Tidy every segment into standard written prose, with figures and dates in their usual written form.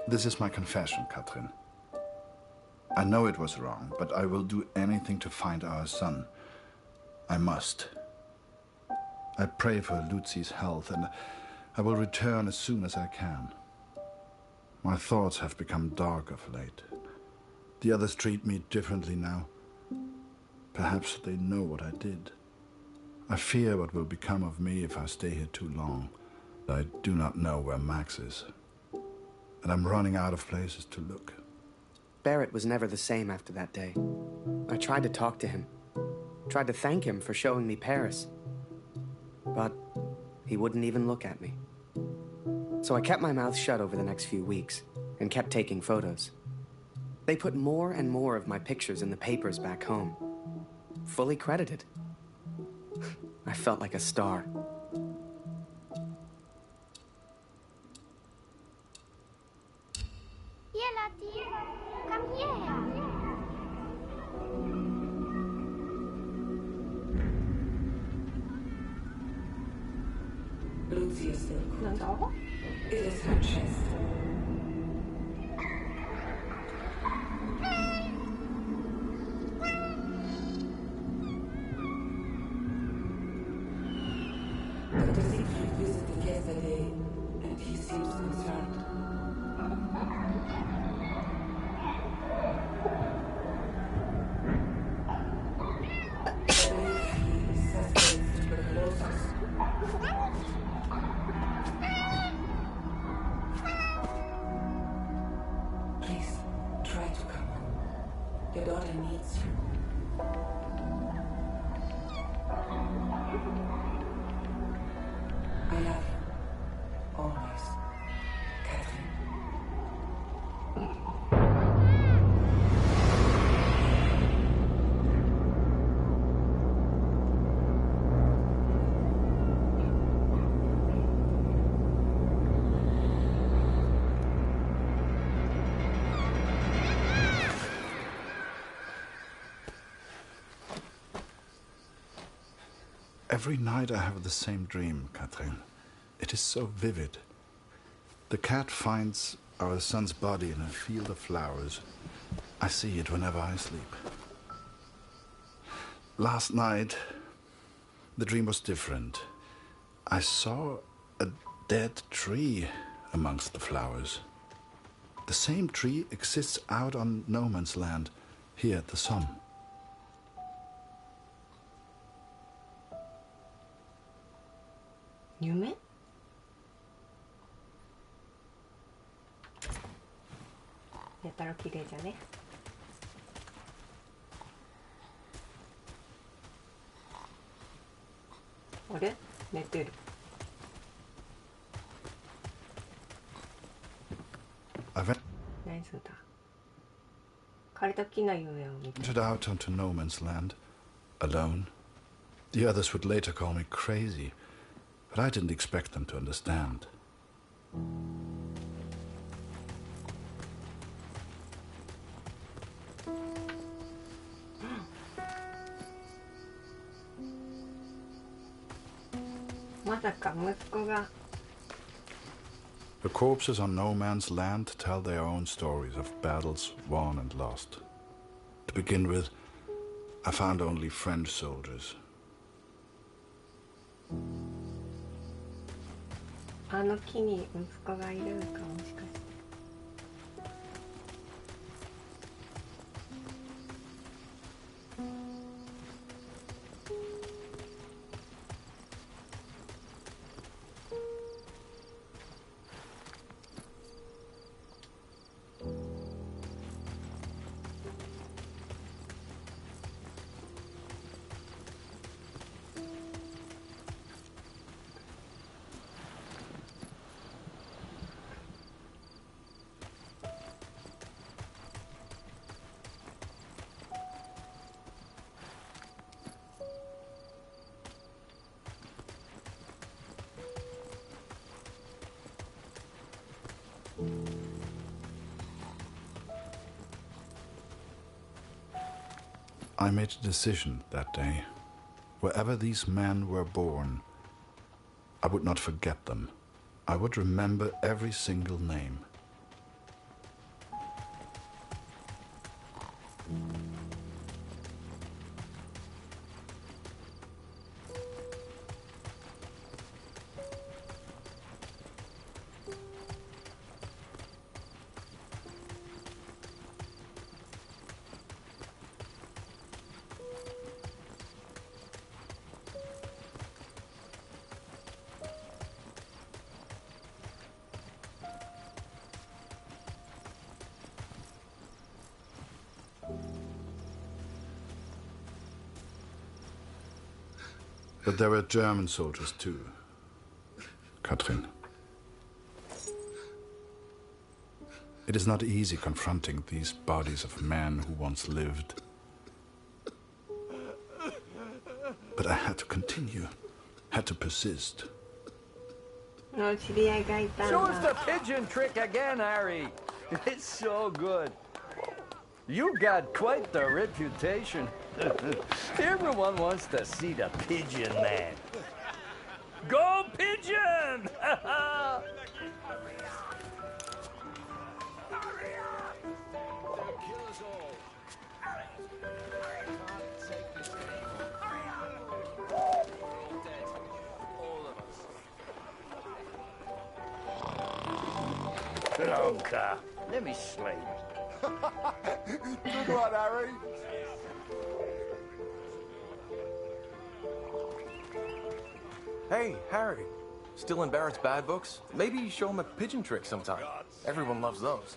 This is my confession, Katrin. I know it was wrong, but I will do anything to find our son. I must. I pray for Lucy's health, and I will return as soon as I can. My thoughts have become dark of late. The others treat me differently now. Perhaps they know what I did. I fear what will become of me if I stay here too long. I do not know where Max is. And I'm running out of places to look. Barrett was never the same after that day. I tried to talk to him. Tried to thank him for showing me Paris. But he wouldn't even look at me. So I kept my mouth shut over the next few weeks and kept taking photos. They put more and more of my pictures in the papers back home. Fully credited. I felt like a star. Here, Lottie. Come hierher. Lucy is still cool. It is her chest. Dr. Siegfried visited yesterday, and he seems concerned. He suspects tuberculosis. Please, try to come home. Your daughter needs you. I love you. Always. Katrin. Every night I have the same dream, Katrin. It is so vivid. The cat finds our son's body in a field of flowers. I see it whenever I sleep. Last night, the dream was different. I saw a dead tree amongst the flowers. The same tree exists out on no man's land, here at the sun. Yume? やたら綺麗じゃね。あれ？寝てる。何すんだ。枯れた木の上を見て。 Ventured out onto no man's land, alone. The others would later call me crazy, but I didn't expect them to understand. The corpses on no man's land tell their own stories of battles won and lost. To begin with, I found only French soldiers. あの木に息子がいるのかもしかして。I made a decision that day. Wherever these men were born, I would not forget them. I would remember every single name. But there were German soldiers too, Katrin. It is not easy confronting these bodies of men who once lived. But I had to continue, had to persist. 지리아이가 있다. Show us the pigeon trick again, Harry. It's so good. You got quite the reputation. Everyone wants to see the pigeon man. Go pigeon! Blanca, let me slay you. Good one, Harry. Hey, Harry. Still in Barrett's bad books? Maybe show him a pigeon trick sometime. Everyone loves those.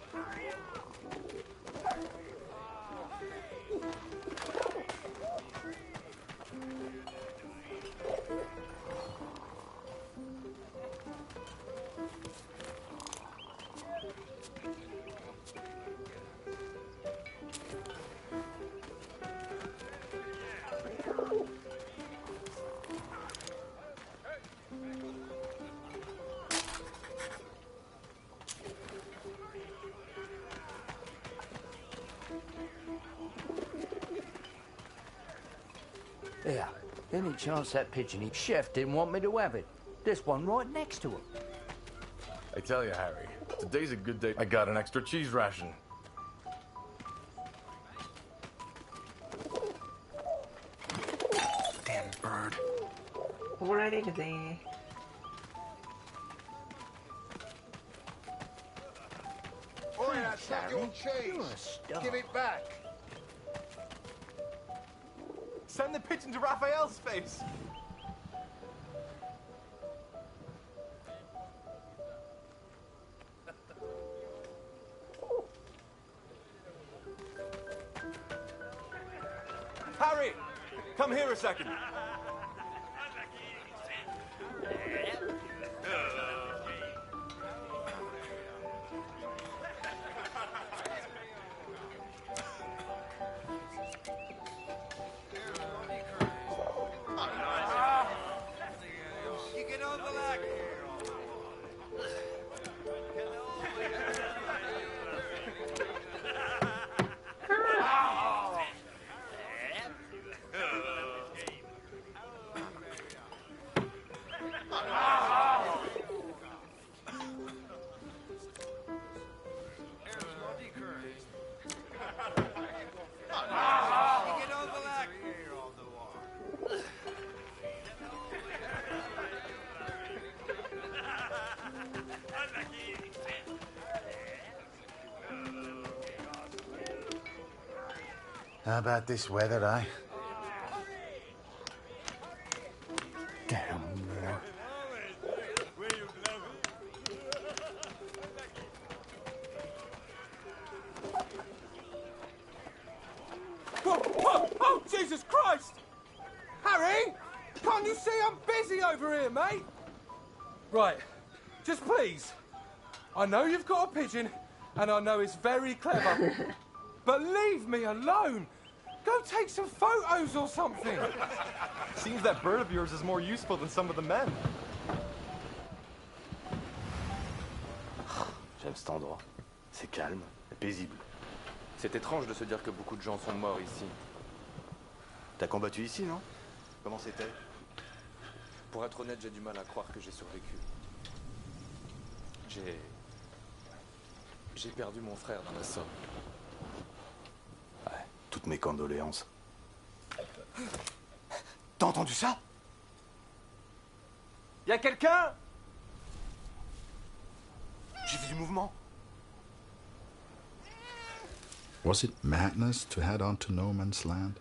Yeah, any chance that pigeon chef didn't want me to have it? This one right next to him. I tell you, Harry, today's a good day. I got an extra cheese ration. Damn bird. 오라리그네. Oh, that's not your cheese. Give it back. Send the pigeon to Raphael's face. Harry, come here a second. How about this weather, eh? Damn war. Oh, Jesus Christ! Harry! Can't you see I'm busy over here, mate? Right, just please. I know you've got a pigeon, and I know it's very clever, but leave me alone. Go take some photos or something. Seems that bird of yours is more useful than some of the men. J'aime cet endroit. C'est calme et paisible. C'est étrange de se dire que beaucoup de gens sont morts ici. T'as combattu ici, non? Comment c'était? Pour être honnête, j'ai du mal à croire que j'ai survécu. J'ai perdu mon frère dans la Somme. Ouais, toutes mes condoléances. T'as entendu ça? Y a quelqu'un? J'ai vu du mouvement. Was it madness to head on to no man's land?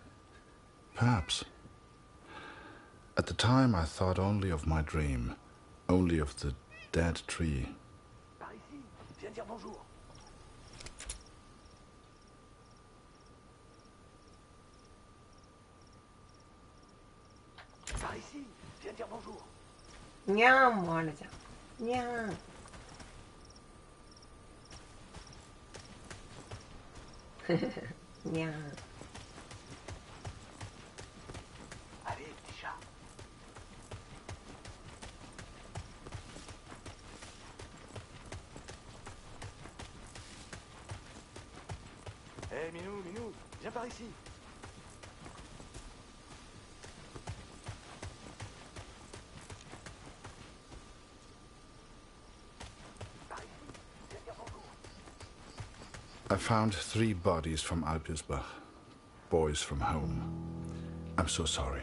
Perhaps. At the time, I thought only of my dream, only of the dead tree. Par ici, viens dire bonjour. Par ici, にゃーんもあるじゃん。にゃーん。にゃーん。Allez, petit chat. Hé, Minou, Minou, viens par ici. I found 3 bodies from Alpirsbach, boys from home. I'm so sorry.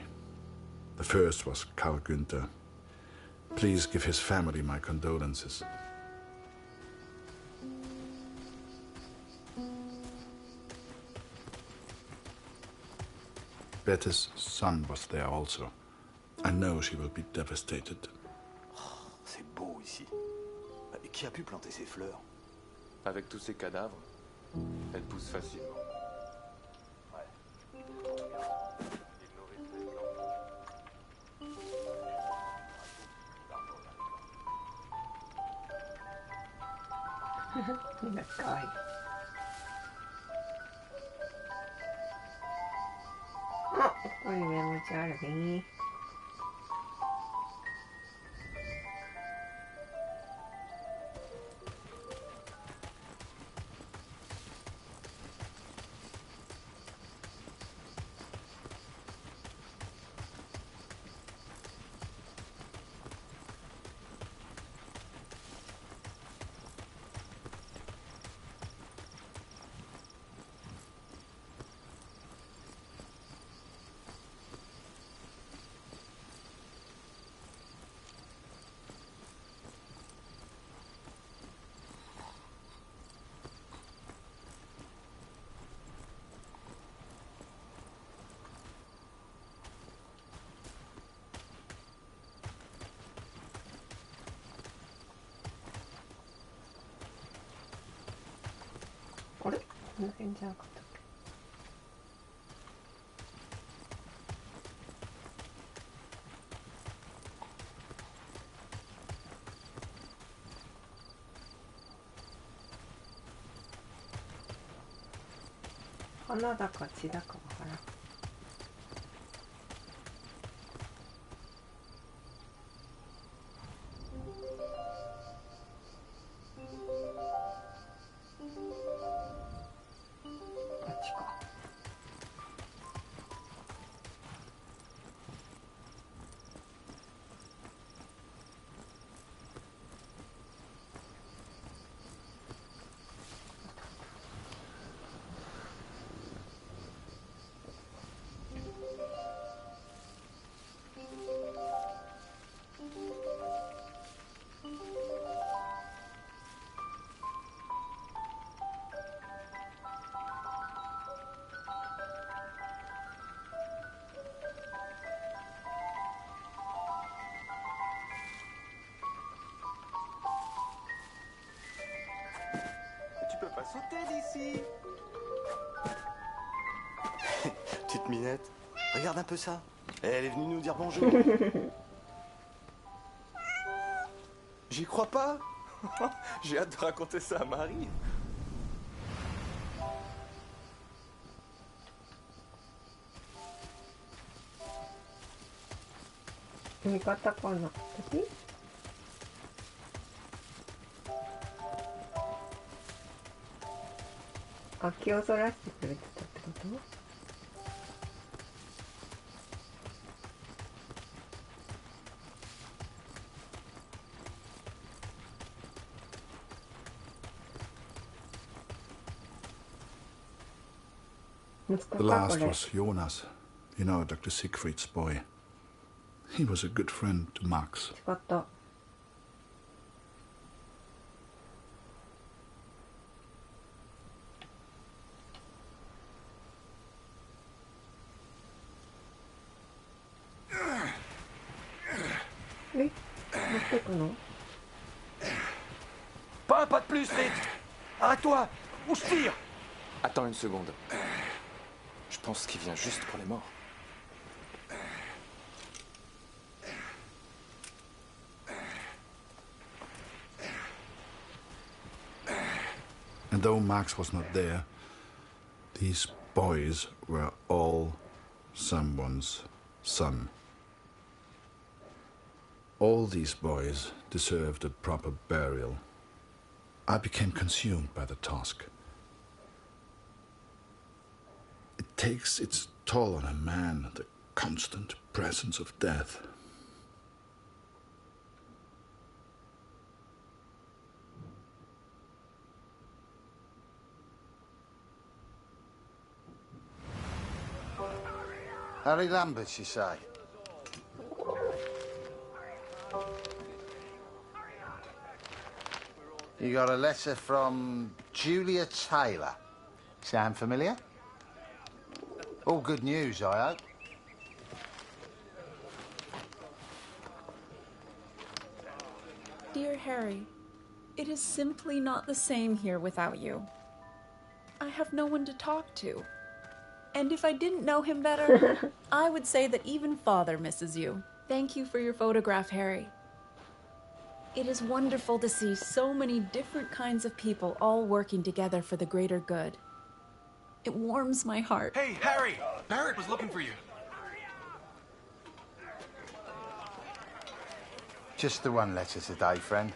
The first was Karl Günther. Please give his family my condolences. Bette's son was there also. I know she will be devastated. Oh, c'est beau ici. Et qui a pu planter ces fleurs? Avec tous ces cadavres, elles poussent facilement. Ouais. かわいい。あ、ここにメモ帳あるね。あれ？この辺じゃなかったっけ？花だか血だかわからん。Tu peux pas sauter d'ici. Petite minette, regarde un peu ça. Elle est venue nous dire bonjour. J'y crois pas. J'ai hâte de raconter ça à Marie. 味方かな？私？あ、気をそらしてくれてたってこと？The last was Jonas, you know, Dr. Siegfried's boy. He was a good friend to Max. 違った。持ってくの？ Pas un pas de plus, vite! Arrête-toi! Ou je tire! Attends une seconde. Je pense qu'il vient juste pour les morts. And though Max was not there, these boys were all someone's son. All these boys deserved a proper burial. I became consumed by the task. It takes its toll on a man, the constant presence of death. Harry Lambert, you say? You got a letter from Julia Taylor. Sound familiar? All good news, I hope. Dear Harry, it is simply not the same here without you. I have no one to talk to. And if I didn't know him better, I would say that even Father misses you. Thank you for your photograph, Harry. It is wonderful to see so many different kinds of people all working together for the greater good. It warms my heart. Hey, Harry! Barrett was looking for you. Just the one letter today, friend.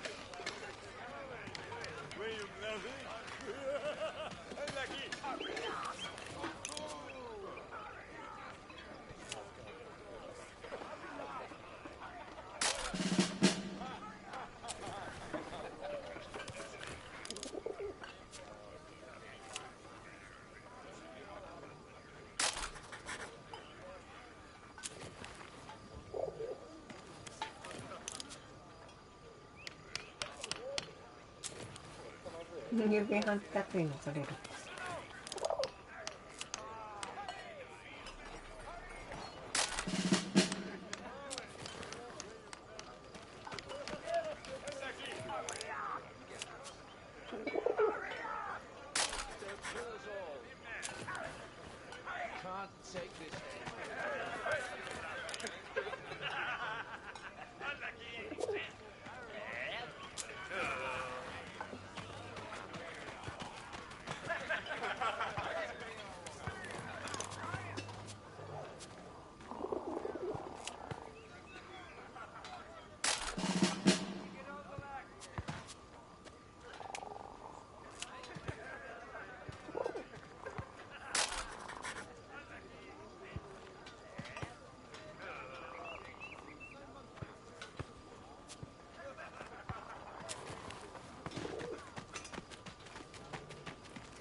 郵便配達員も取れる。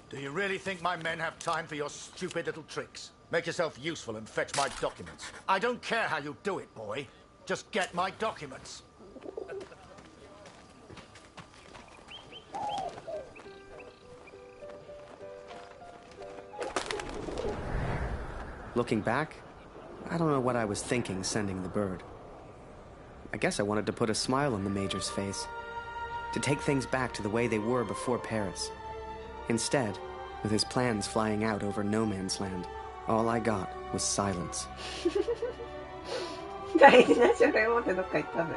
Do you really think my men have time for your stupid little tricks? Make yourself useful and fetch my documents. I don't care how you do it, boy. Just get my documents. Looking back, I don't know what I was thinking sending the bird. I guess I wanted to put a smile on the Major's face, to take things back to the way they were before Paris. Instead, with his plans flying out over no man's land, all I got was silence. 大事な書類持ってどっか行ったぜ。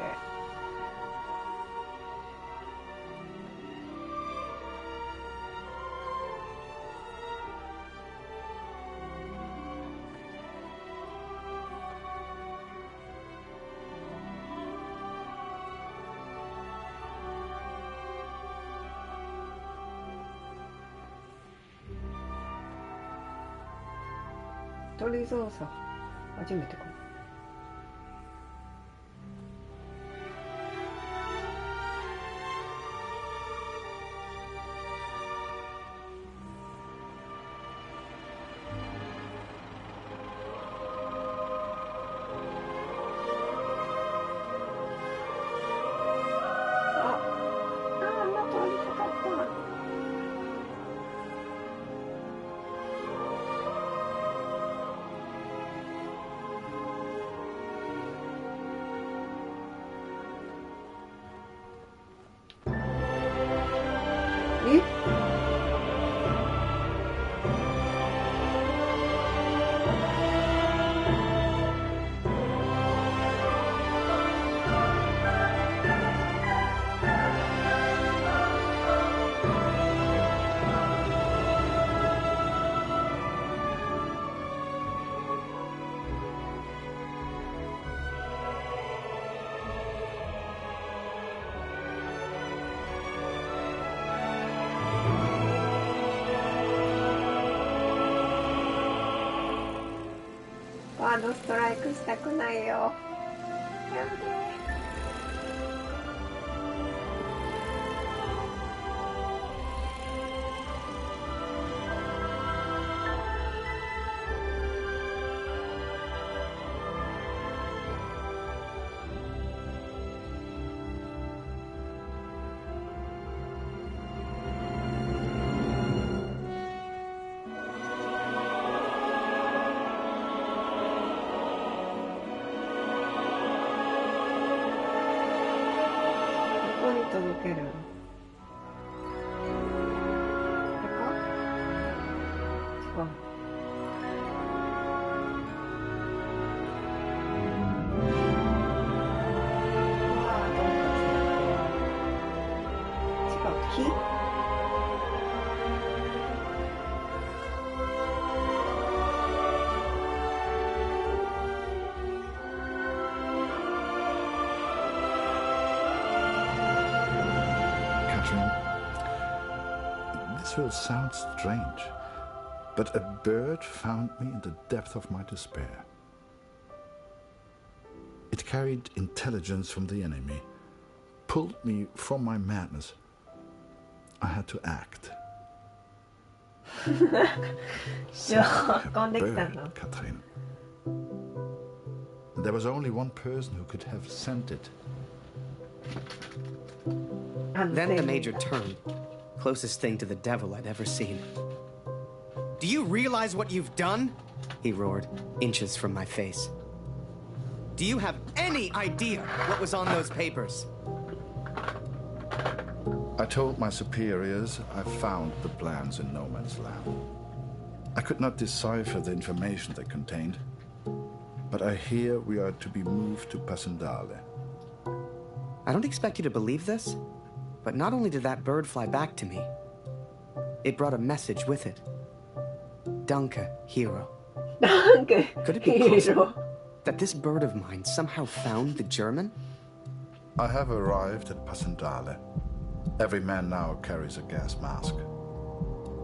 鳥操作初めてかも。ドストライクしたくないよ。やめて。どこに届けるの？これか？違う。違う、木？Catherine, this will sound strange, but a bird found me in the depth of my despair. It carried intelligence from the enemy, pulled me from my madness. I had to act. A bird, Catherine. There was only one person who could have sent it. Then the Major turned. Closest thing to the devil I'd ever seen. Do you realize what you've done? He roared, inches from my face. Do you have any idea what was on those papers? I told my superiors I found the plans in No Man's Land. I could not decipher the information they contained, but I hear we are to be moved to Passendale. I don't expect you to believe this, but not only did that bird fly back to me, it brought a message with it. Danke, hero. Could it be possible that this bird of mine somehow found the German? I have arrived at Passendale. Every man now carries a gas mask.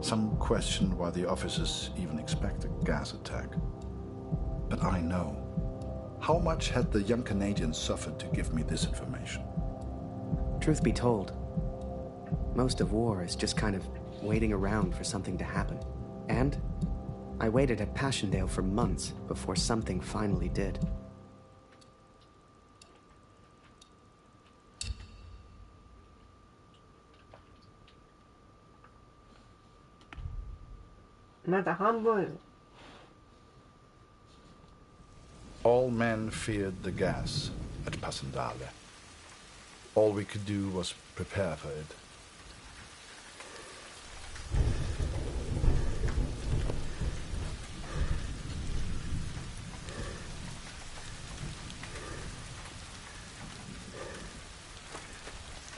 Some question why the officers even expect a gas attack. But I know. How much had the young Canadian suffered to give me this information? Truth be told, most of war is just kind of waiting around for something to happen. And I waited at Passchendaele for months before something finally did. All men feared the gas at Passendale. All we could do was prepare for it.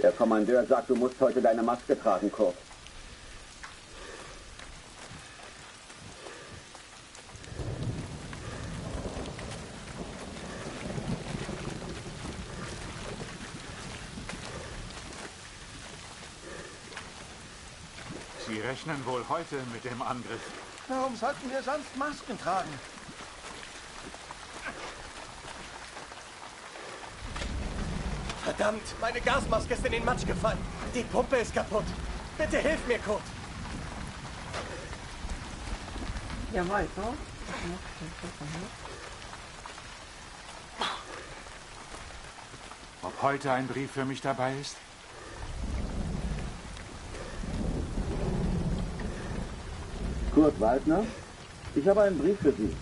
Der Kommandeur sagt, du musst heute deine Maske tragen, Kurt. Sie rechnen wohl heute mit dem Angriff. Warum sollten wir sonst Masken tragen? Verdammt, meine Gasmaske ist in den Matsch gefallen. Die Pumpe ist kaputt. Bitte hilf mir, Kurt. Ja, weiter. Ob heute ein Brief für mich dabei ist? Kurt Waldner, ich habe einen Brief für Sie.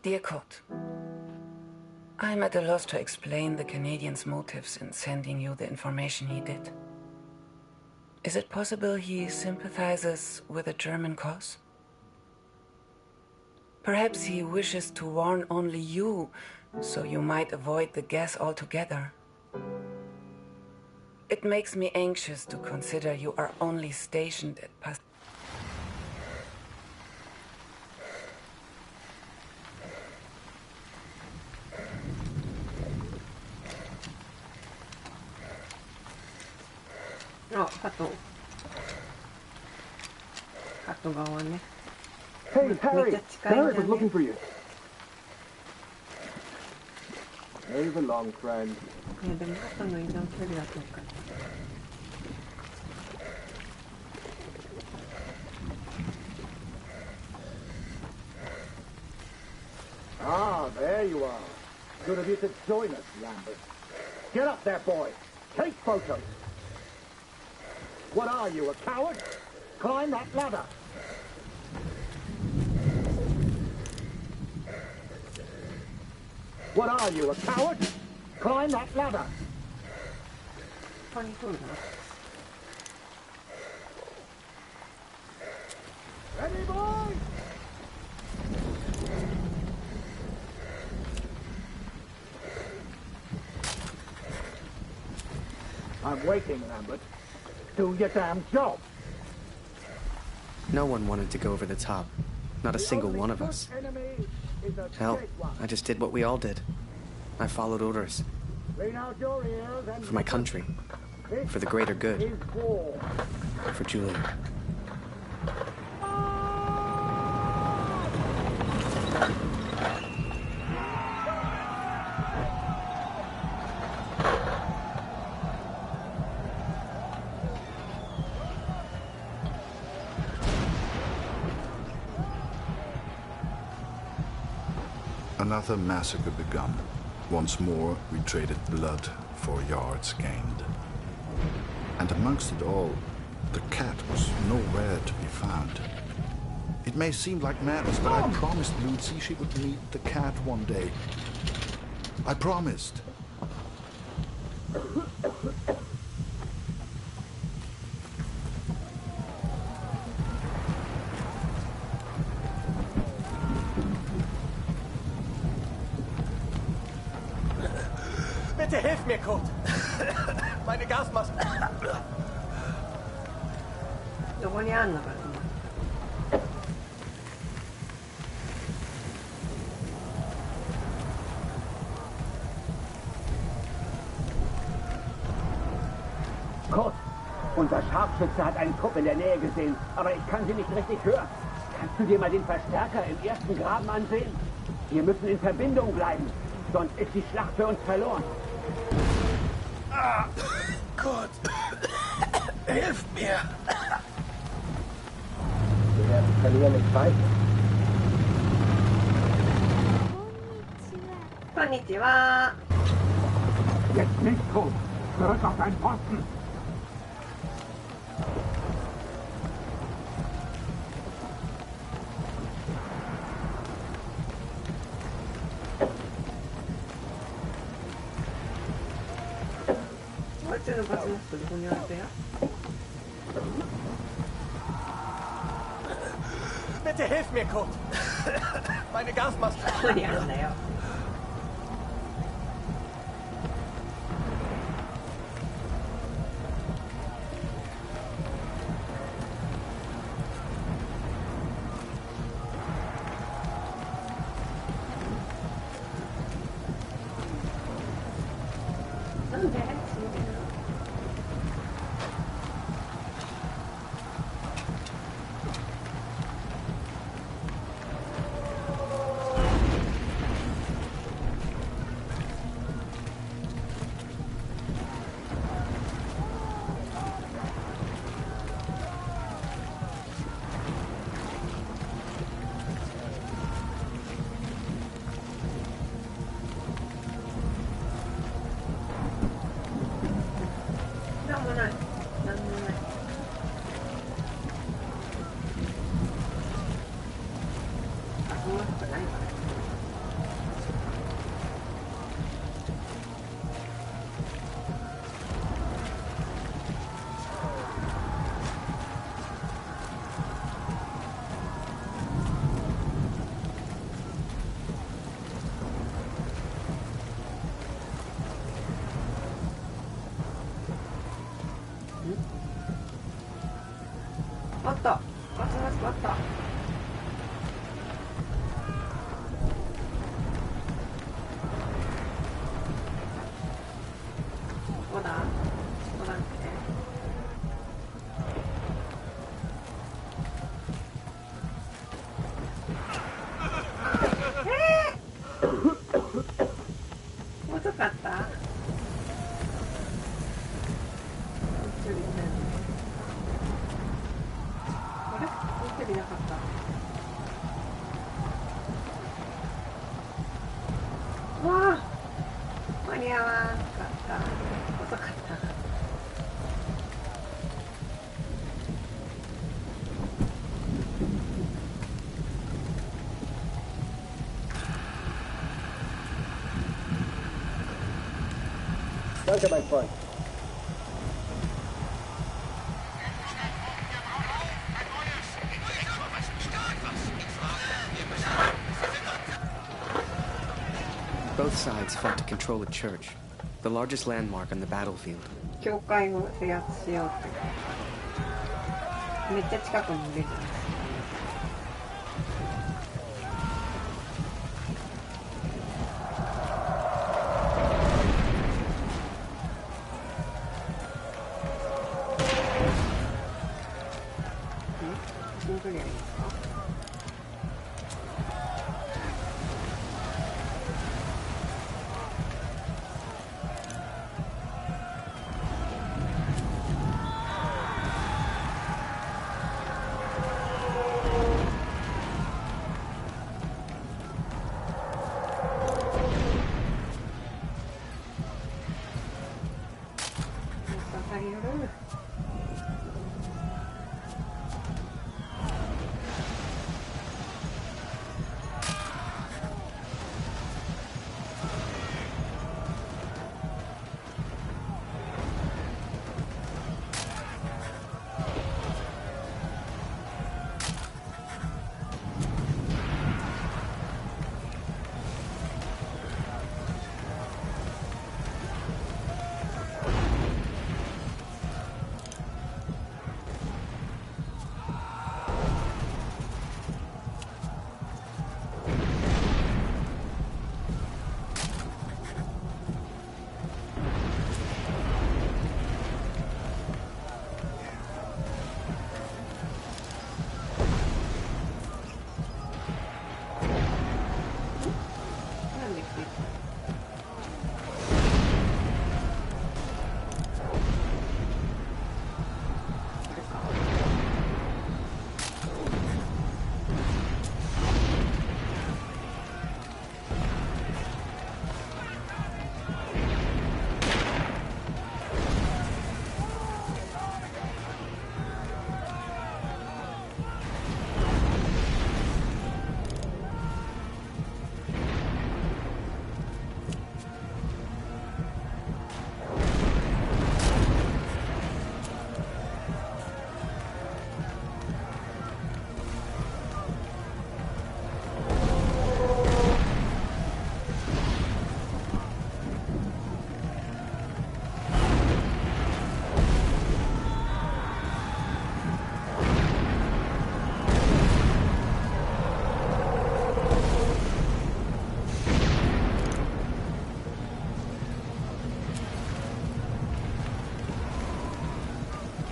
Dear Kurt, I'm at a loss to explain the Canadian's motives in sending you the information he did. Is it possible he sympathizes with the German cause? Perhaps he wishes to warn only you, so you might avoid the gas altogether. It makes me anxious to consider you are only stationed at あ、カット側ね。 Hey, Harry! Barrett was looking for you. Move along, friend. でもカットの移動距離はどうか。 Ah, there you are. Good of you to join us, Lambert. Get up there, boy. Take photos. What are you, a coward? Climb that ladder. What are you, a coward? Climb that ladder. Ready, boys? I'm waiting, Lambert. Do your damn job. No one wanted to go over the top. Not a single one of us. Hell, I just did what we all did. I followed orders. For my country. For the greater good. For Julian. Another massacre begun. Once more, we traded blood for yards gained. And amongst it all, the cat was nowhere to be found. It may seem like madness, but I promised Lucy she would meet the cat one day. I promised. Bitte hilf mir, Kurt! Meine Gasmaske! どこにあんのかな。 Kurt, unser Scharfschütze hat einen Trupp in der Nähe gesehen, aber ich kann sie nicht richtig hören. Kannst du dir mal den Verstärker im ersten Graben ansehen? Wir müssen in Verbindung bleiben, sonst ist die Schlacht für uns verloren. Ah, Kurt, hilf mir! Wir werden verlieren nicht weit. こんにちは。 Jetzt nicht, Kurt. Zurück auf deinen Posten. Bitte hilf mir, Kurt! Meine Gasmaske! 何やるんだよ。 あった。ガスマスクあった。どこだ？どこだっけ？かった。一人ね。あれ？一人いなかった。わあ、間に合わんかった。遅かった。Danke, mein Freund. Both sides fought to control a church, the largest landmark on the battlefield. 教会を制圧しようって。めっちゃ近くに出てます。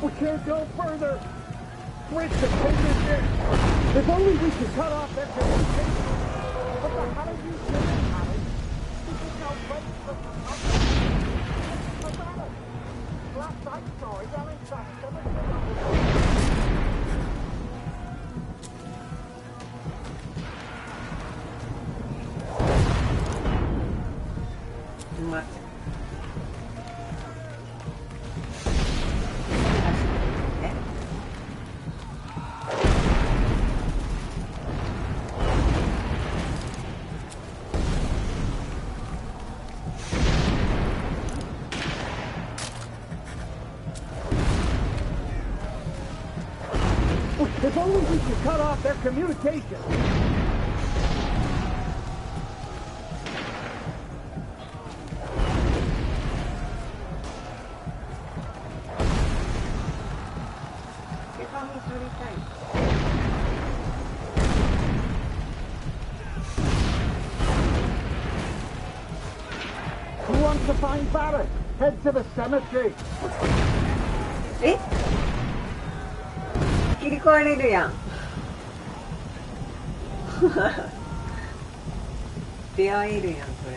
We can't go further. Bridge to Coder's Edge. If only we could cut off their communication. What the hell are you doing, Harry? This is no place for us. Last I saw it, they're in fact some of What? If only we could cut off their communication. Who wants to find Barrett? Head to the cemetery. え？切り替われるやん。出会えるやん、これ。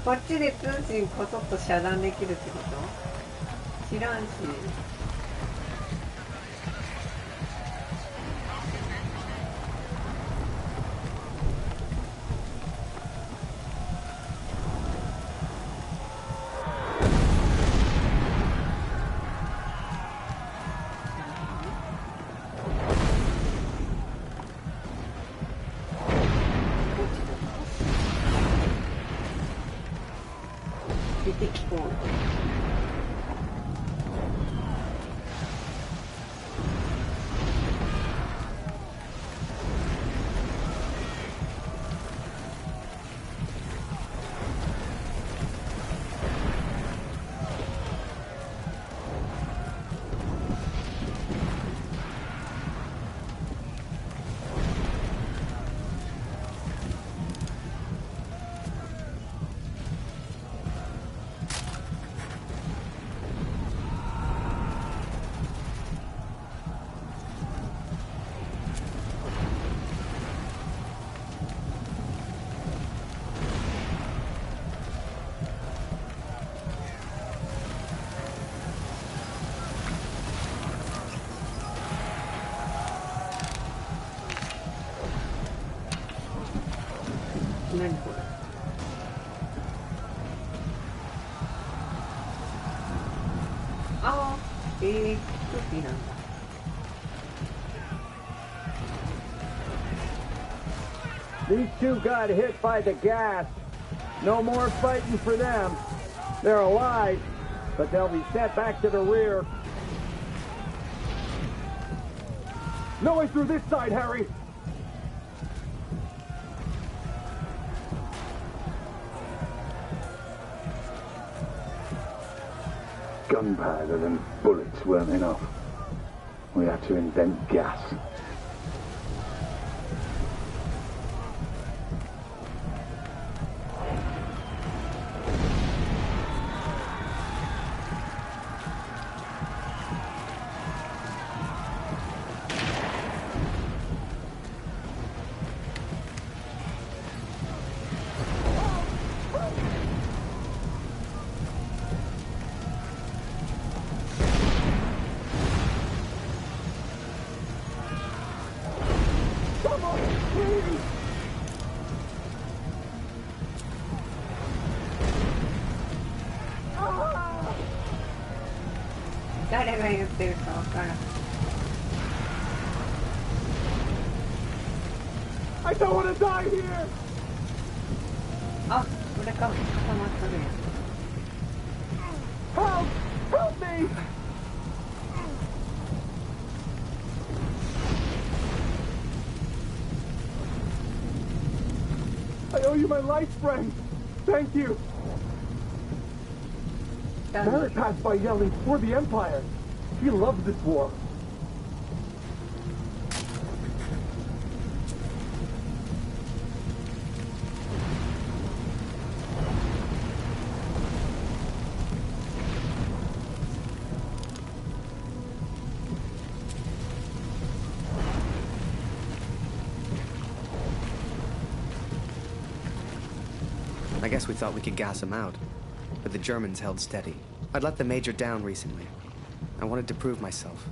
こっちでプーチンこそっと遮断できるってこと？知らんし。何これ。ああ、クッキーなんだ。These two got hit by the gas. No more fighting for them. They're alive, but they'll be sent back to the rear. No way through this side, Harry! Gunpowder and bullets weren't enough. We had to invent gas. Please! 誰が言ってるかわからん。I don't want to die here! あ、これか、固まっとるやん。Help! Help me! I owe you my life, friend. Thank you. Barrett passed by yelling, "For the Empire." He loves this war. I guess we thought we could gas him out, but the Germans held steady. I'd let the Major down recently. I wanted to prove myself,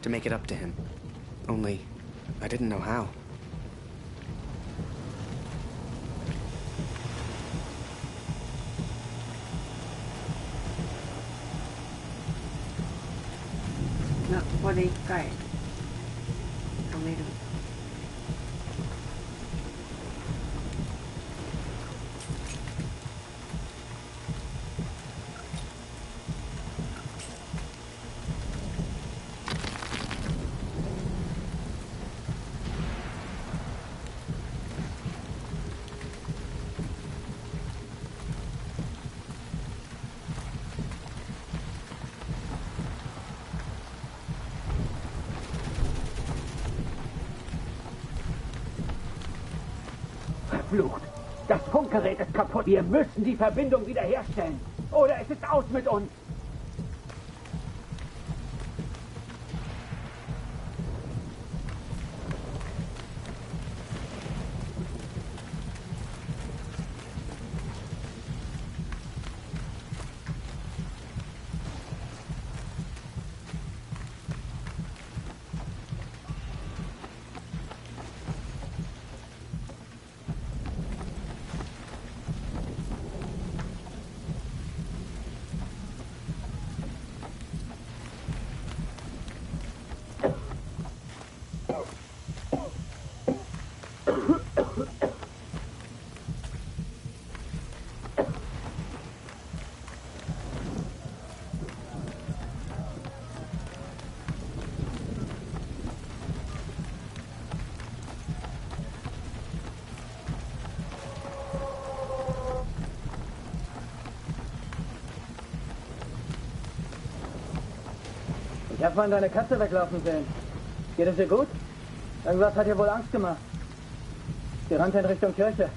to make it up to him. Only, I didn't know how. No, ここで一回止める。Verflucht! Das Funkgerät ist kaputt. Wir müssen die Verbindung wiederherstellen. Oder es ist aus mit uns. habe vorhin deine Katze weglaufen sehen. Geht es ihr gut? Irgendwas hat ihr wohl Angst gemacht. Sie rannte in Richtung Kirche.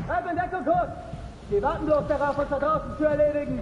Halt in Deckung kurz! Wir warten bloß darauf, uns da draußen zu erledigen!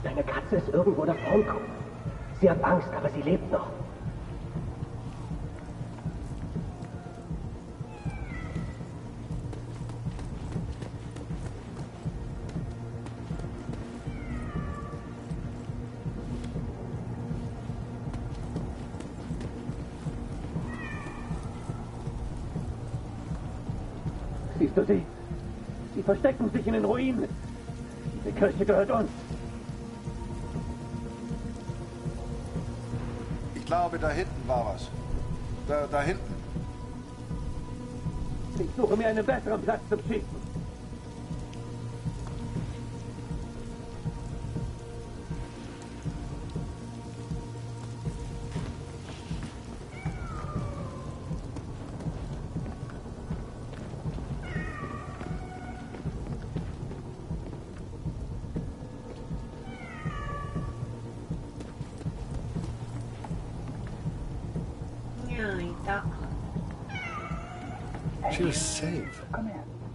Deine Katze ist irgendwo davongekommen. Sie hat Angst, aber sie lebt noch. Siehst du sie? Sie verstecken sich in den Ruinen. Die Kirche gehört uns. Ich glaube, da hinten war was. Da hinten. Ich suche mir einen besseren Platz zum Schießen. She was safe.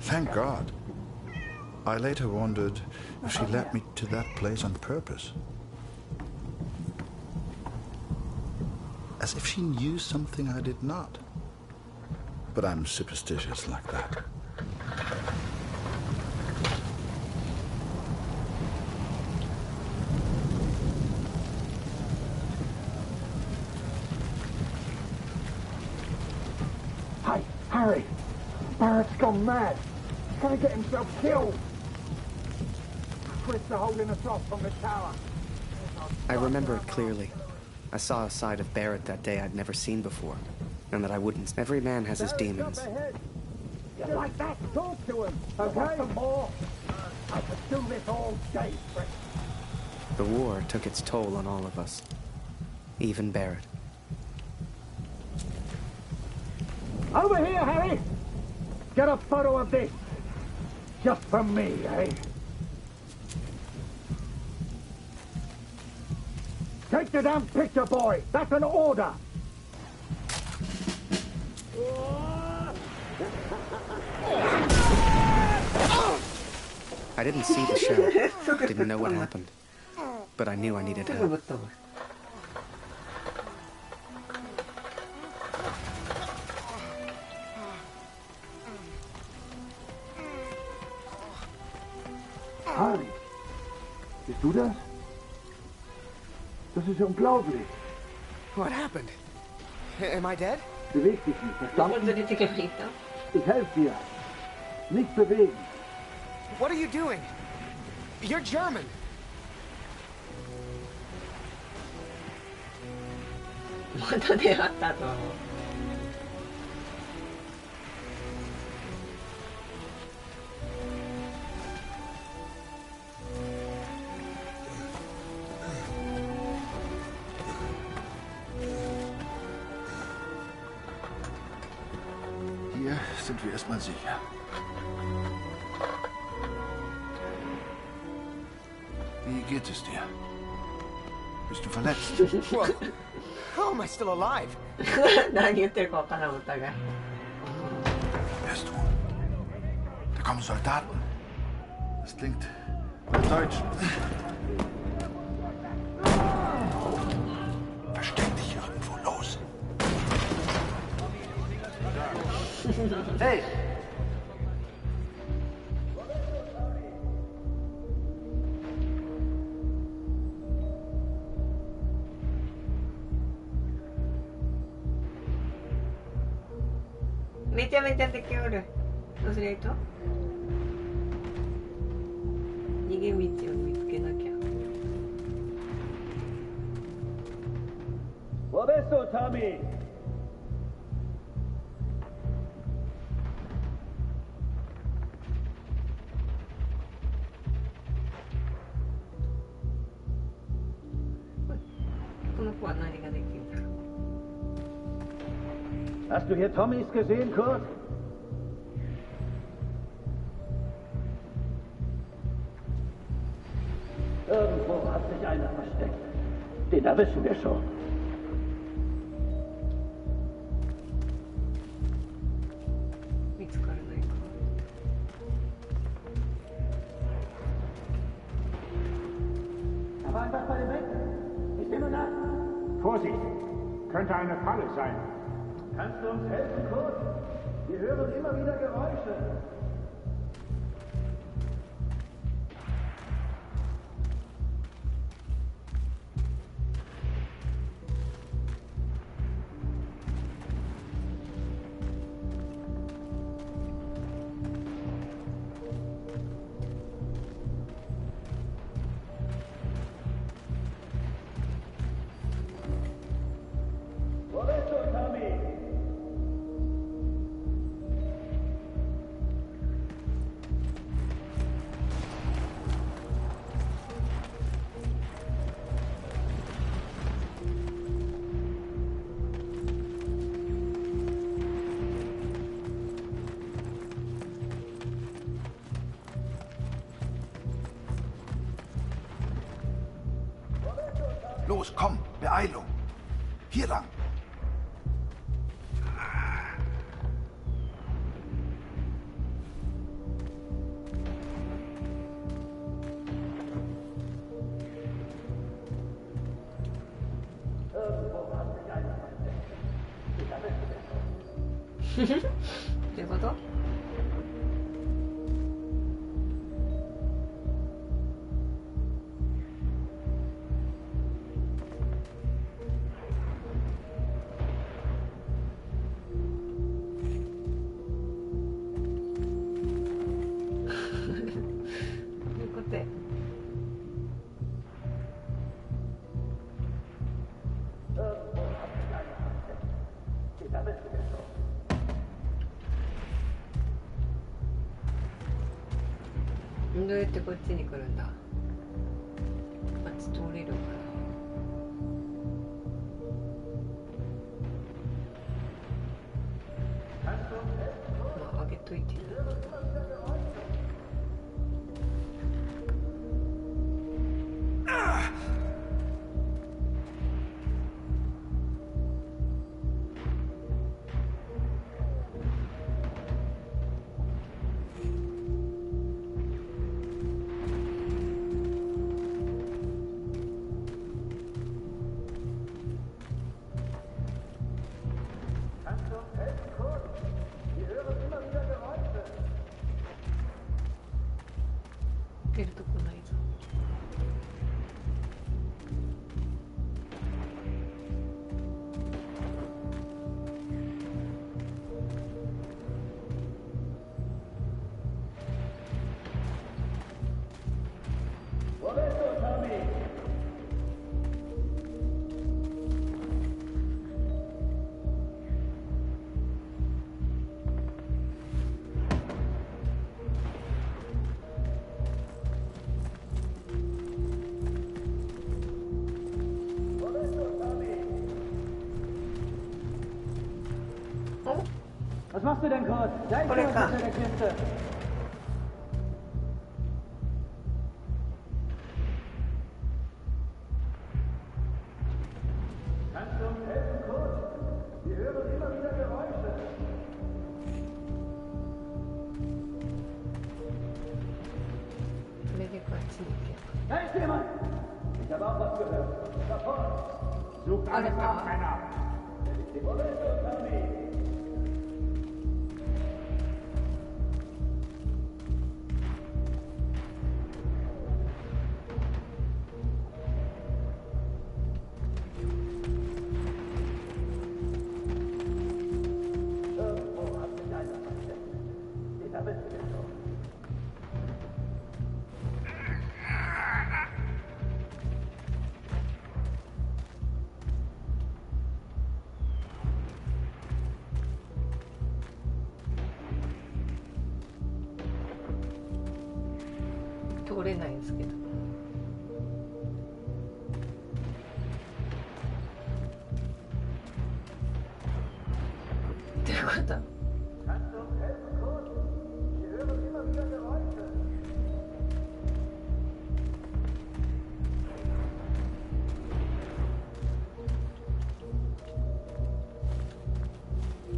Thank God. I later wondered if she led me to that place on purpose. As if she knew something I did not. But I'm superstitious like that. Hey, Harry! Barrett's gone mad. He's gonna get himself killed. Chris, the hole in the top from the tower. I remember it clearly. I saw a side of Barrett that day I'd never seen before, and that I wouldn't. Every man has his demons. You like that? Talk to him, okay? Some more? I could do this all day, Chris. The war took its toll on all of us, even Barrett. Over here, Harry! Get a photo of this. Just for me, eh? Take the damn picture, boy. That's an order. I didn't see the shell. Didn't know what happened. But I knew I needed help. Harry, bist du das? Das ist unglaublich. What happened? Am I dead? Beweg dich nicht, verstanden? Ich helfe dir. Nicht bewegen. What are you doing? You're German. sind wir erstmal sicher. Wie geht es dir? Bist du verletzt? How am I still alive? 何言ってるかわからんお互い。 Hörst du? Da kommen Soldaten. Das klingt nach Deutsch. Versteck dich irgendwo los. Hey!めちゃめちゃ敵おる。どうすりゃいいと？逃げ道を見つけなきゃ。 Wo bist du, Tommy? Hast du hier Tommys gesehen, Kurt? Irgendwo hat sich einer versteckt. Den erwischen wir schon. Da war etwas bei dem Weg. Ich nehme nach. Vorsicht! Könnte eine Falle sein. Kannst du uns helfen, Kurt? Wir hören immer wieder Geräusche. Wo bist du, Tommy? Los, komm, Beeilung. Hier lang. Do youこと? Doうやってこっちに来るんだ。あっち通れるかな。まあ上げといて。出るとこないぞ。Wo bist du, Tommy? machst du denn, Kurt? Da ist was unter der Kiste. Kannst du uns helfen, Kurt? Wir hören immer wieder Geräusche. Da ist jemand! Ich habe auch was gehört. Sofort! Sucht alles nach, Männer! Die Bulle ist unter mir!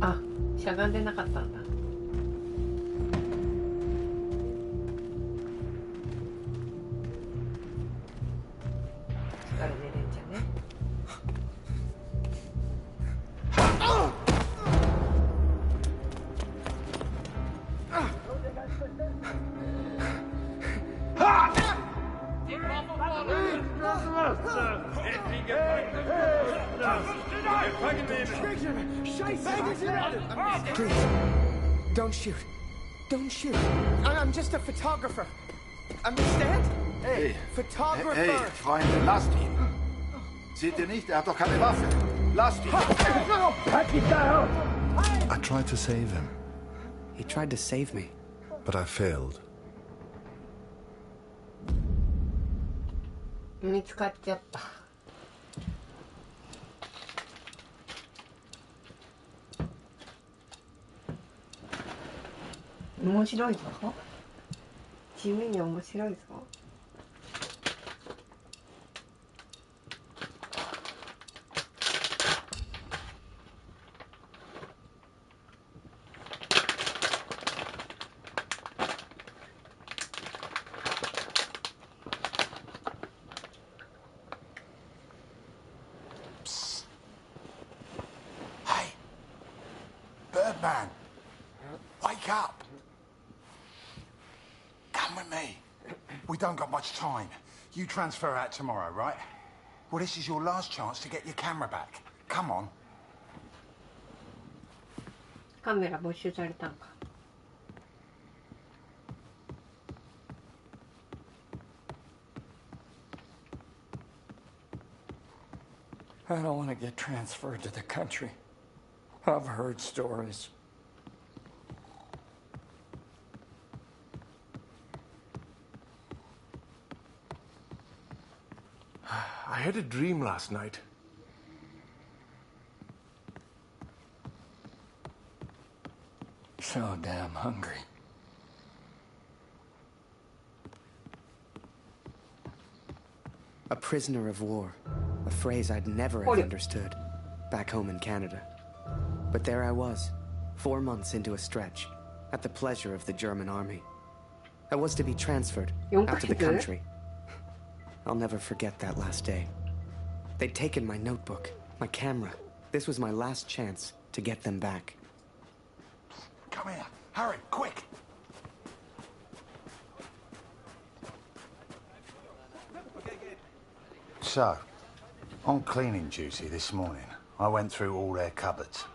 Ah, しゃがんでなかったんだ。力出れんじゃね。Please, don't shoot. Don't shoot. I'm just a photographer. Understand? Hey. Photographer. Hey, Freunde, lasst ihn. Seht ihr nicht? Er hat doch keine Waffe. Lasst ihn. I tried to save him. He tried to save me. But I failed. 見つかっちゃった。面白いぞ。地味に面白いぞ。Hey, Birdman, wake up. Come with me. We don't got much time. You transfer out tomorrow, right? Well, this is your last chance to get your camera back. Come on. カメラ没収されたんか。I don't want to get transferred to the country. I've heard stories. I had a dream last night. So damn hungry. A prisoner of war. A phrase I'd never have understood back home in Canada. But there I was, 4 months into a stretch, at the pleasure of the German army. I was to be transferred out to the country. I'll never forget that last day. They'd taken my notebook, my camera. This was my last chance to get them back. Come here. Hurry, quick. So, on cleaning duty this morning, I went through all their cupboards.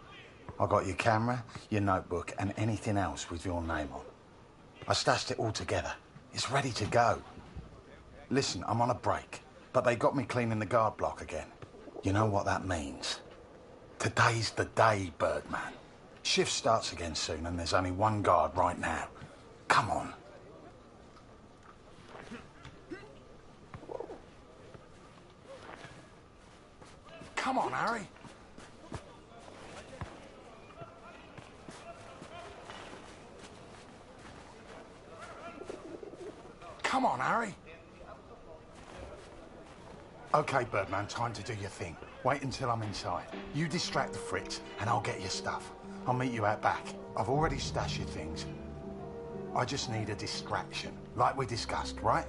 I got your camera, your notebook, and anything else with your name on. I stashed it all together. It's ready to go. Listen, I'm on a break, but they got me cleaning the guard block again. You know what that means? Today's the day, Birdman. Shift starts again soon, and there's only one guard right now. Come on. Come on, Harry. Come on, Harry. Okay, Birdman, time to do your thing. Wait until I'm inside. You distract the Fritz, and I'll get your stuff. I'll meet you out back. I've already stashed your things. I just need a distraction, like we discussed, right?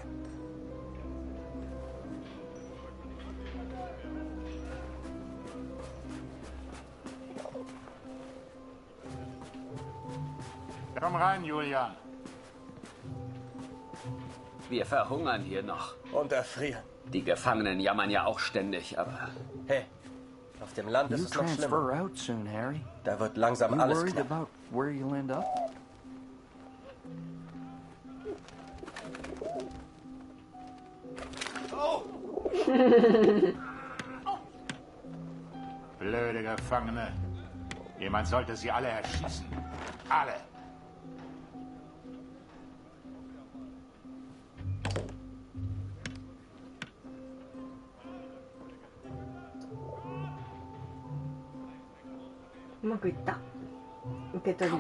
Komm rein, Julian. Wir verhungern hier noch. Und erfrieren. Die Gefangenen jammern ja auch ständig, aber... Hey, auf dem Land ist es noch transfer schlimmer. out soon, Harry. Da wird langsam You alles worried knapp. about where you'll end up? Blöde Gefangene. Jemand sollte sie alle erschießen. Alle.うまくいった。受け取り。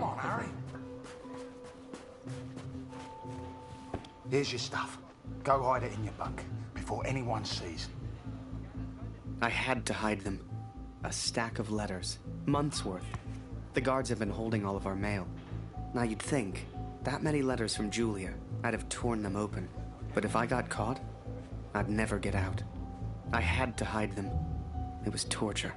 Here's your stuff. Go hide it in your bunk before anyone sees. I had to hide them. A stack of letters. Months worth. The guards have been holding all of our mail. Now you'd think, that many letters from Julia, I'd have torn them open. But if I got caught, I'd never get out. I had to hide them. It was torture.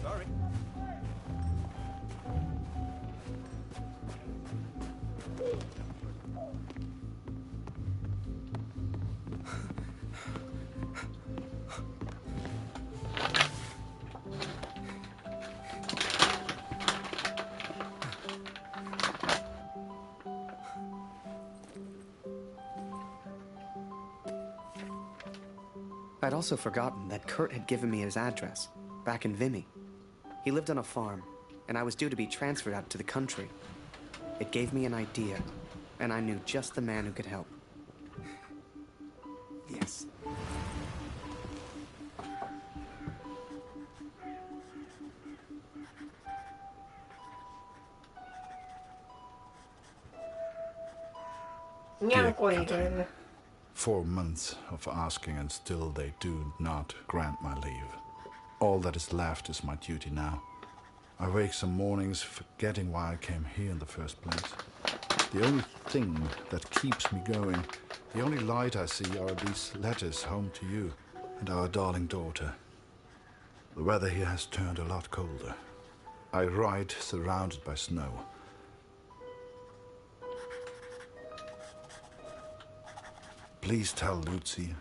Sorry. I'd also forgotten that Kurt had given me his address, back in Vimy. He lived on a farm, and I was due to be transferred out to the country. It gave me an idea, and I knew just the man who could help. Yes. Dear Catherine, 4 months of asking and still they do not grant my leave. All that is left is my duty now. I wake some mornings forgetting why I came here in the first place. The only thing that keeps me going, the only light I see are these letters home to you and our darling daughter. The weather here has turned a lot colder. I ride surrounded by snow. Please tell Lucy.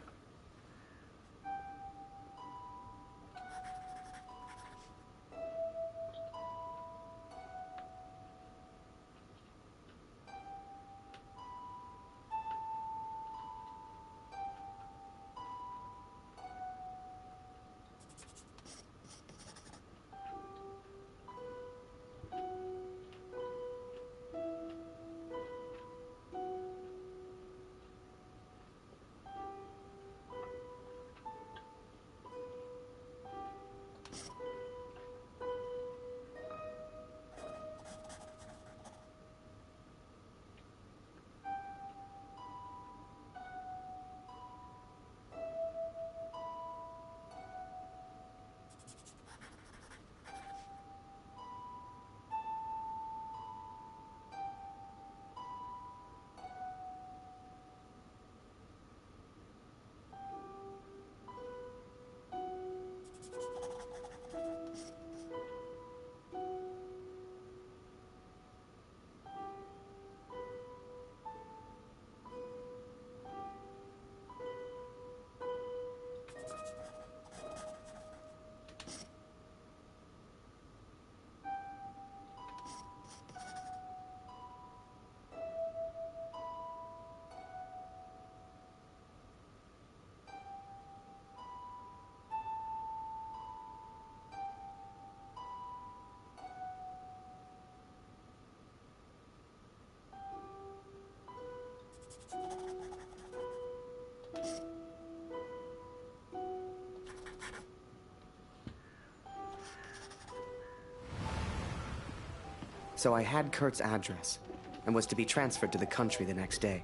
So I had Kurt's address, and was to be transferred to the country the next day.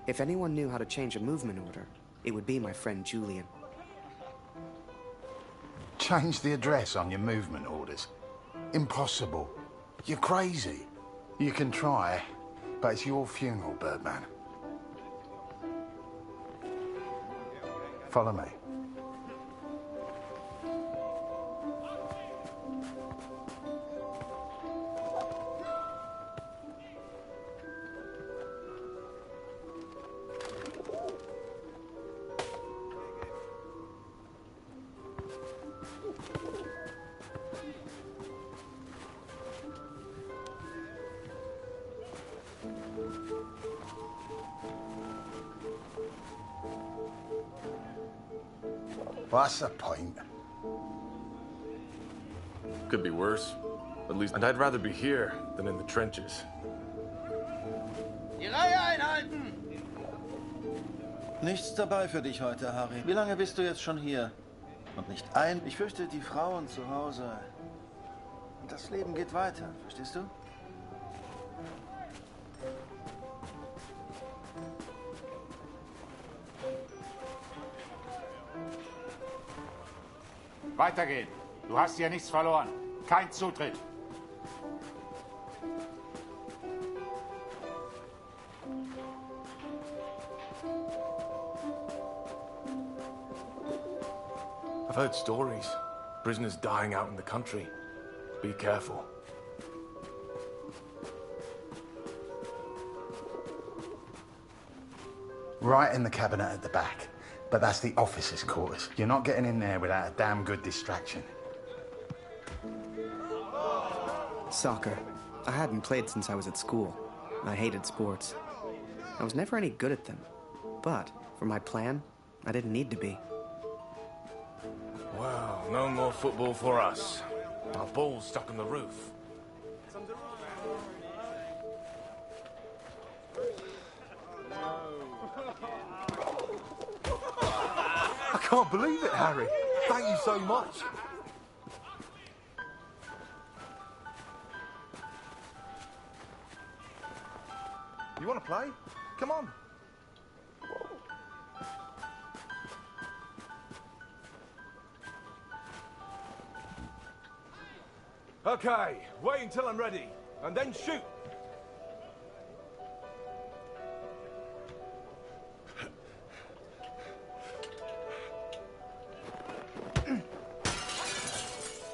If anyone knew how to change a movement order, it would be my friend Julian. Change the address on your movement orders? Impossible. You're crazy. You can try, but it's your funeral, Birdman. Follow me. What's the point? Could be worse. At least, and I'd rather be here than in the trenches. Die Reihe einhalten! Nichts dabei für dich heute, Harry. Wie lange bist du jetzt schon hier? Und nicht ein... Ich fürchte, die Frauen zu Hause... Und das Leben geht weiter, verstehst du? Weitergehen. Du hast hier nichts verloren. Kein Zutritt. I've heard stories. Prisoners dying out in the country. Be careful. Right in the cabinet at the back. But that's the officers' quarters. You're not getting in there without a damn good distraction. Soccer. I hadn't played since I was at school. I hated sports. I was never any good at them. But, for my plan, I didn't need to be. Well, no more football for us. Our ball's stuck on the roof. I can't believe it, Harry. Thank you so much. You want to play? Come on. Okay, wait until I'm ready, and then shoot.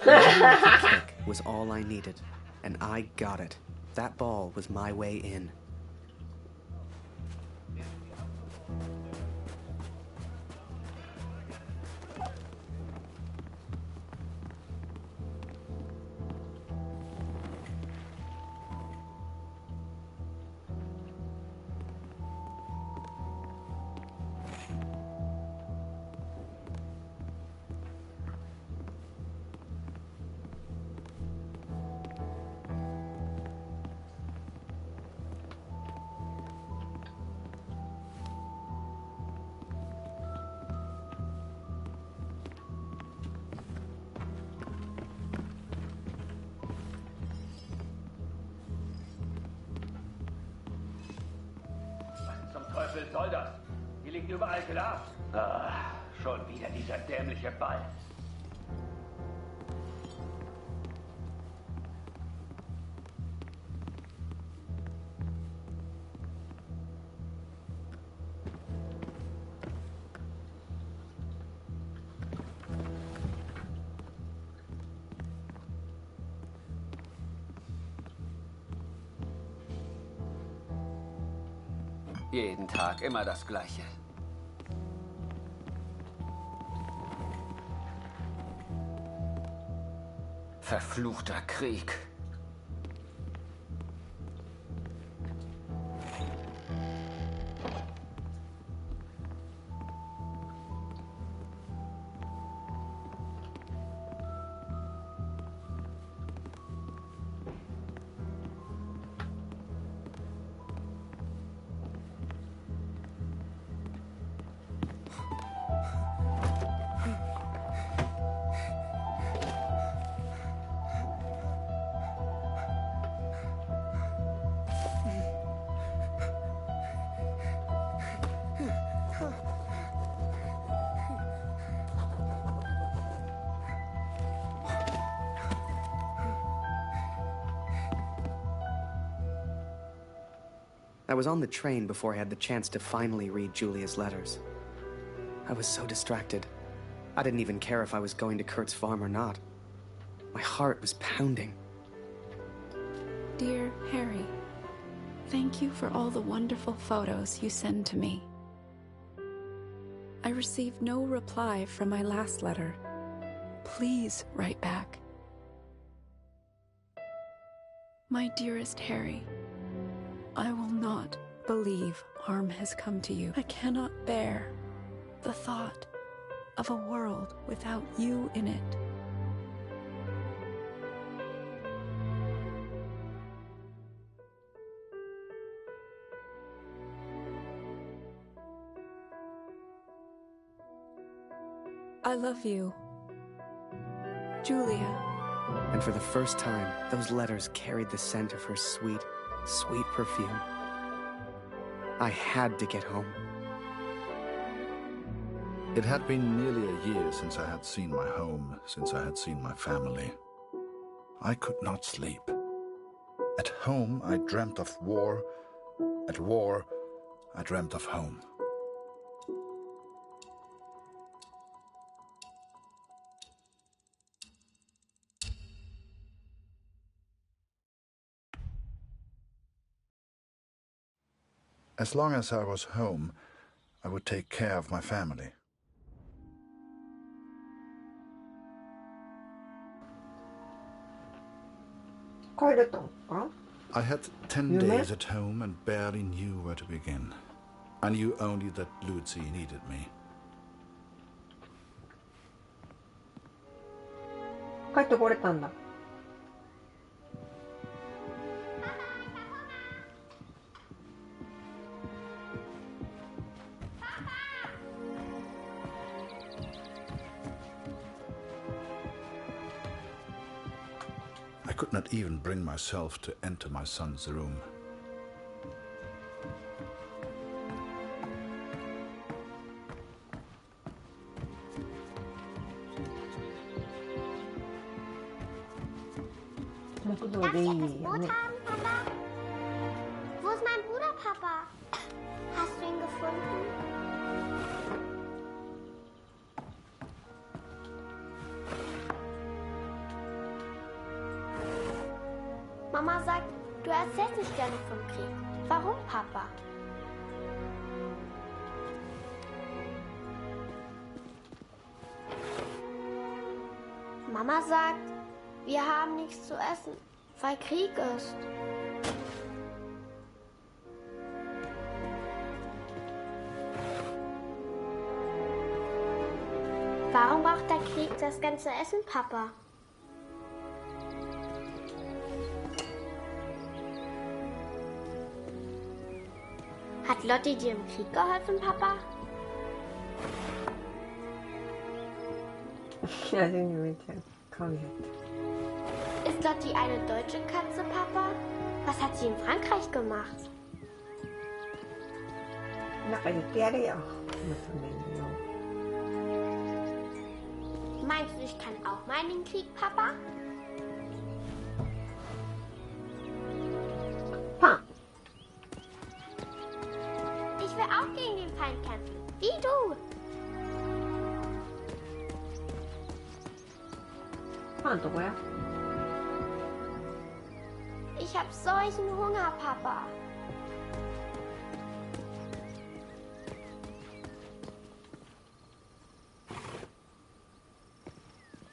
Kick was all I needed, and I got it. That ball was my way in. Was soll das? Hier liegt überall Glas. Ah, schon wieder dieser dämliche Ball. Jeden Tag immer das Gleiche. Verfluchter Krieg. I was on the train before I had the chance to finally read Julia's letters. I was so distracted. I didn't even care if I was going to Kurt's farm or not. My heart was pounding. Dear Harry, thank you for all the wonderful photos you send to me. I received no reply from my last letter. Please write back. My dearest Harry, I will not believe harm has come to you. I cannot bear the thought of a world without you in it. I love you, Julia. And for the first time, those letters carried the scent of her sweet, sweet perfume. I had to get home. It had been nearly a year since I had seen my home, since I had seen my family. I could not sleep. At home, I dreamt of war. At war, I dreamt of home. As long as I was home, I would take care of my family. I had 10 days at home and barely knew where to begin. I knew only that Lucy needed me. 帰ってこれたんだ。I could not even bring myself to enter my son's room. Darf ich etwas Brot haben, Papa? Wo ist mein Bruder, Papa? Hast du ihn gefunden? Mama sagt, du erzählst nicht gerne vom Krieg. Warum, Papa? Mama sagt, wir haben nichts zu essen, weil Krieg ist. Warum braucht der Krieg das ganze Essen, Papa? Hat Lotti dir im Krieg geholfen, Papa? Ist Lotti eine deutsche Katze, Papa? Was hat sie in Frankreich gemacht? Meinst du, ich kann auch mal in den Krieg, Papa? Ich will auch gegen den Feind kämpfen, wie du. Ich hab solchen Hunger, Papa.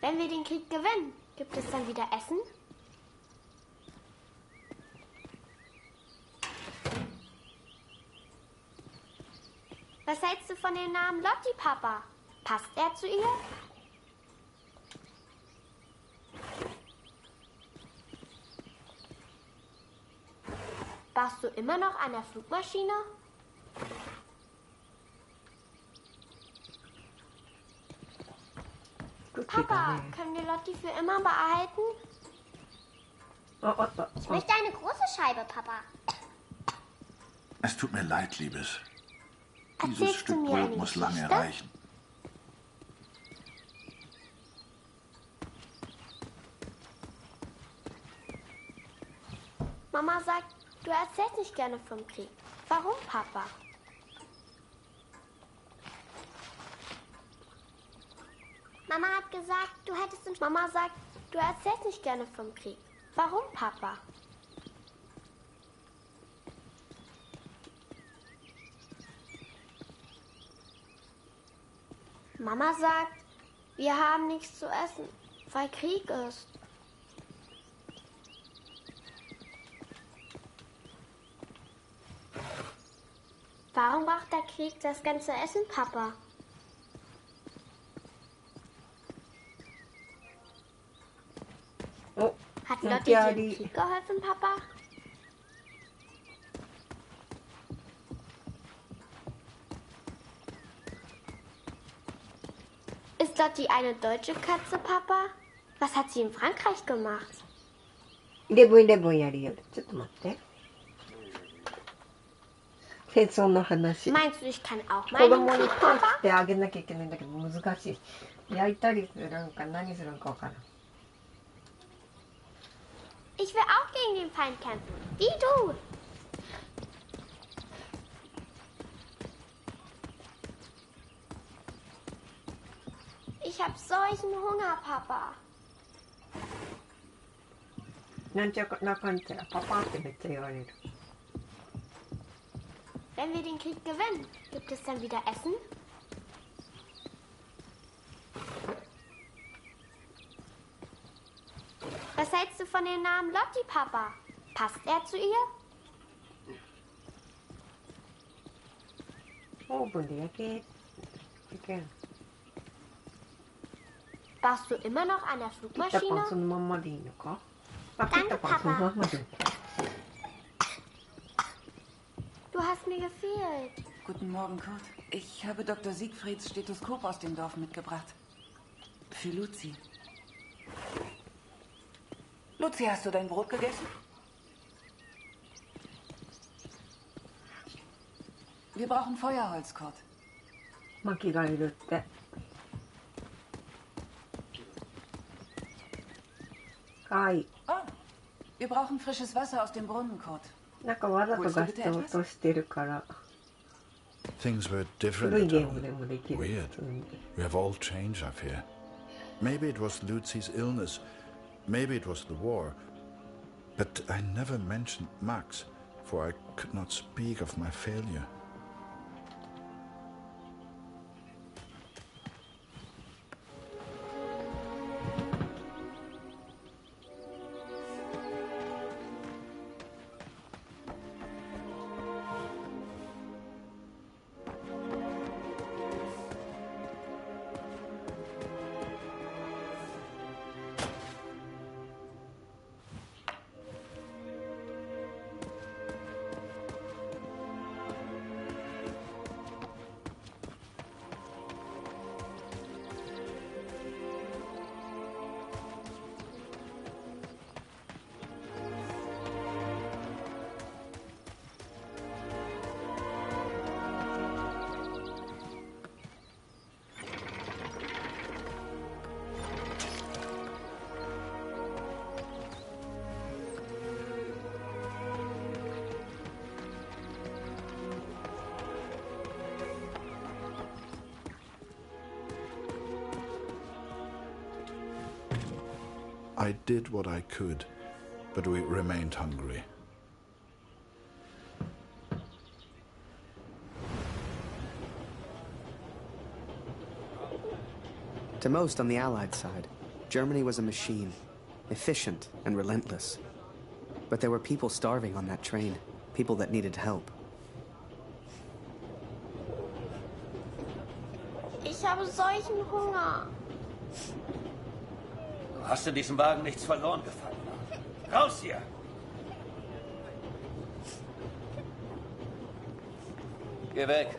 Wenn wir den Krieg gewinnen, gibt es dann wieder Essen? Was hältst du von dem Namen Lotti, Papa? Passt er zu ihr? Baust du immer noch an der Flugmaschine? Papa, können wir Lotti für immer behalten? Ich möchte eine große Scheibe, Papa. Es tut mir leid, Liebes. Dieses Erzählst Stück du mir Brot eine muss lange Geschichte? reichen. Mama sagt, du erzählst nicht gerne vom Krieg. Warum, Papa? Mama hat gesagt, du hättest uns... Mama sagt, du erzählst nicht gerne vom Krieg. Warum, Papa? Mama sagt, wir haben nichts zu essen, weil Krieg ist. Warum braucht der Krieg das ganze Essen, Papa? Oh, hat Lotti dir im Krieg geholfen, Papa? Ist Lotti eine deutsche Katze, Papa? Was hat sie in Frankreich gemacht? 11やるよ。ちょっと待って。戦争の話。 Meinst du, ich kann auch 子 meinen 供に Krieg, パン Papa? ってあげなきゃいけないんだけど難しい。焼いたりするんか何するんかわからん。 Ich will auch gegen den Feind kämpfen. Wie du. Ich hab solchen Hunger, Papa. なんちゃらかんちゃらパパってめっちゃ言われる。 Wenn wir den Krieg gewinnen, gibt es dann wieder Essen? Was hältst du von dem Namen Lotti, Papa? Passt er zu ihr? オーブンで焼け。いけん。 Warst du immer noch an der ピタパン Flugmaschine? そのまんまでいいのか？あ、ピタパンそのまんまでいい。 Du hast mir gefehlt. Guten Morgen, Kurt. Ich habe Dr. Siegfrieds Stethoskop aus dem Dorf mitgebracht. Für Luzi. Luzi, hast du dein Brot gegessen? Wir brauchen Feuerholz, Kurt. 薪がいるって。かわいい。 Oh, wir brauchen frisches Wasser aus dem Brunnen, Kurt. なんかわざとガス落としてるから。 Things were 古 different い at ゲーム home. でもできる。 Weird. We have all changed, I fear. Maybe it was Lucy's illness. Maybe it was the war. But I never mentioned Max, for I could not speak of my failure. I did what I could, but we remained hungry. To most on the Allied side, Germany was a machine, efficient and relentless. But there were people starving on that train, people that needed help. Ich habe solchen Hunger. Du hast in diesem Wagen nichts verloren gefunden. Raus hier! Geh weg.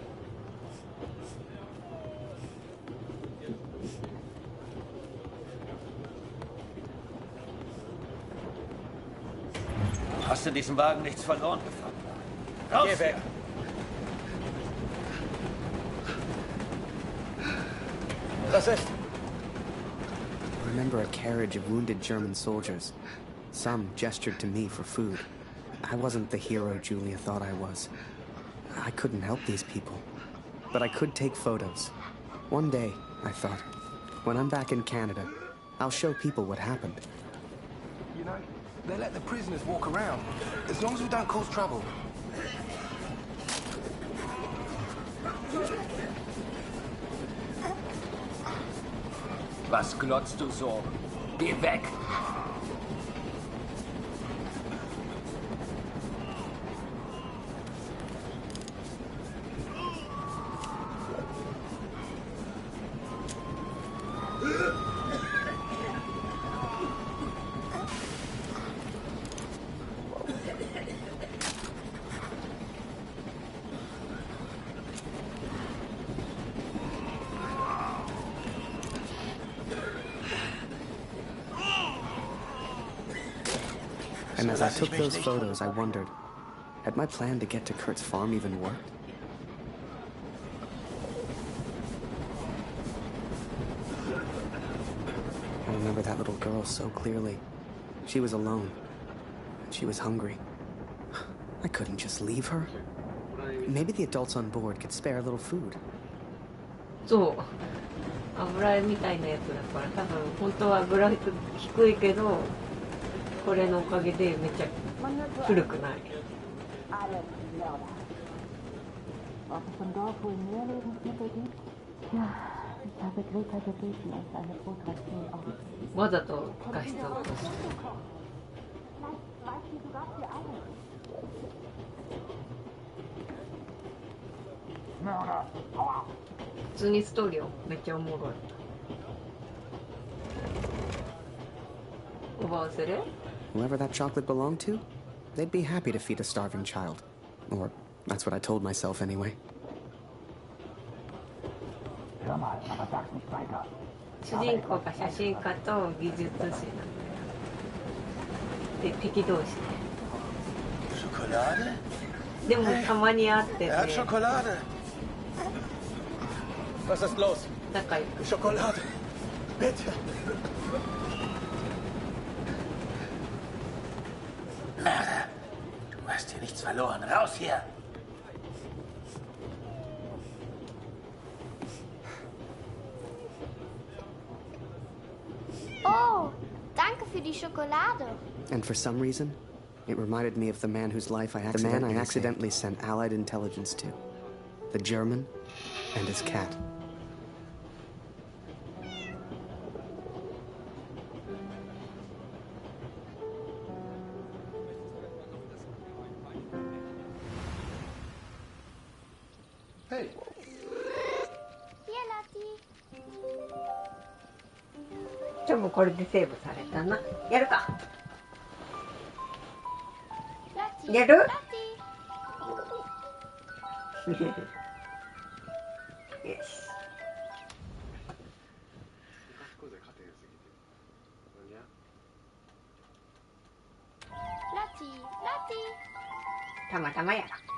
Du hast in diesem Wagen nichts verloren gefunden. Raus Geh weg. Was ist? I remember a carriage of wounded German soldiers. Some gestured to me for food. I wasn't the hero Julia thought I was. I couldn't help these people. But I could take photos. One day, I thought, when I'm back in Canada, I'll show people what happened. You know, they let the prisoners walk around, as long as we don't cause trouble. Was glotzt du so? Geh weg! And as I took those photos, I wondered, had my plan to get to Kurt's farm even worked? I remember that little girl so clearly. She was alone. And she was hungry. I couldn't just leave her. Maybe the adults on board could spare a little food. そう油絵みたいなやつだから多分本当は油低いけどこれのおかげでめっちゃ古くない Ob es im Dorf wohl mehr Lebensmittel gibt? Ja, ich habe Greta gebeten, uns eine Fotoration aufzunehmen. わざと画質を落として普通にストーリーめっちゃおもろいおばあせれ Whoever that chocolate belonged to, they'd be happy to feed a starving child. Or that's what I told myself anyway. Hör mal, aber sag's nicht weiter. 主人公が写真家と技術士なんだよで敵同士ねでもたまに会ってね Was ist los? Schokolade. Bitte. Du hast hier nichts verloren. Raus hier! Oh, danke für die Schokolade. And for some reason, it reminded me of the man whose life I accidentally sent Allied intelligence to. The German and his cat. Hey. Hier, Lottie. じゃあもうこれでセーブされたなやるか Lottie. やる Lottie. Yes. Lottie. Lottie. たまたまやろ